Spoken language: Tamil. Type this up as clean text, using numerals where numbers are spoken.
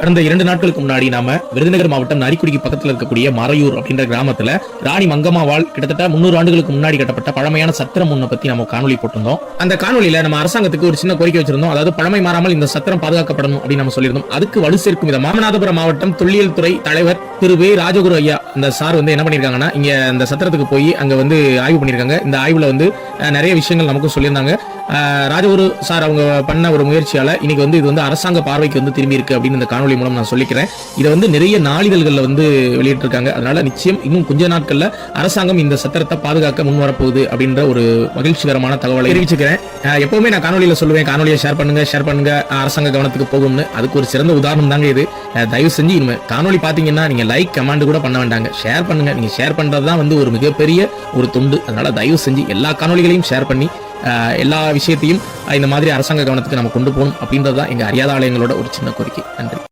கடந்த 2 நாட்களுக்கு முன்னாடி நாம விருதுநகர் மாவட்டம் நரிக்குடிக்கு பக்கத்தில் இருக்கக்கூடிய மறையூர் அப்படின்ற கிராமத்துல ராணி மங்கம்மாவால் கிட்டத்தட்ட 300 ஆண்டுகளுக்கு முன்னாடி கட்டப்பட்ட பழமையான சத்திரம் ஒண்ணு பத்தி நம்ம காணொலி போட்டிருந்தோம். அந்த காணொலியில நம்ம அரசாங்கத்துக்கு ஒரு சின்ன கோரிக்கை வச்சிருந்தோம். அதாவது பழமை மாறாமல் இந்த சத்திரம் பாதுகாக்கப்படணும் அப்படின்னு நம்ம சொல்லியிருந்தோம். அதுக்கு வலு சேர்க்கும் விதமா ராமநாதபுரம் மாவட்டம் தொல்லியல் துறை தலைவர் திரு வே ராஜகுரு ஐயா இந்த சார் என்ன பண்ணிருக்காங்கன்னா, இங்க இந்த சத்திரத்துக்கு போய் அங்க ஆய்வு பண்ணிருக்காங்க. இந்த ஆய்வுல நிறைய விஷயங்கள் நமக்கு சொல்லியிருந்தாங்க. ராஜகுரு சார் அவங்க பண்ண ஒரு முயற்சியால இன்னைக்கு இது அரசாங்க பார்வைக்கு திரும்பி இருக்கு அப்படின்னு இந்த காணொலி மூலம் நான் சொல்லிக்கிறேன். இதை நிறைய நாளிதழ்கள்ல வெளியிட்டிருக்காங்க. அதனால நிச்சயம் இன்னும் கொஞ்ச நாட்கள்ல அரசாங்கம் இந்த சத்திரத்தை பாதுகாக்க முன் வரப்போகுது அப்படின்ற ஒரு மகிழ்ச்சிகரமான தகவலை தெரிவிச்சுக்கிறேன். எப்பவுமே நான் காணொலியில சொல்லுவேன், காணொலியை ஷேர் பண்ணுங்க அரசாங்க கவனத்துக்கு போகும்னு. அதுக்கு ஒரு சிறந்த உதாரணம் தாங்க இது. தயவு செஞ்சு இனிமே காணொலி பாத்தீங்கன்னா நீங்க லைக் கமெண்ட் கூட பண்ண வேண்டாங்க, ஷேர் பண்ணுங்க. நீங்க ஷேர் பண்றதுதான் ஒரு மிகப்பெரிய ஒரு தொண்டு. அதனால தயவு செஞ்சு எல்லா காணொலிகளையும் ஷேர் பண்ணி எல்லா விஷயத்தையும் இந்த மாதிரி அரசாங்க கவனத்துக்கு நம்ம கொண்டு போகணும் அப்படின்றதுதான் எங்க அறியாத ஆலயங்களோட ஒரு சின்ன கோரிக்கை. நன்றி.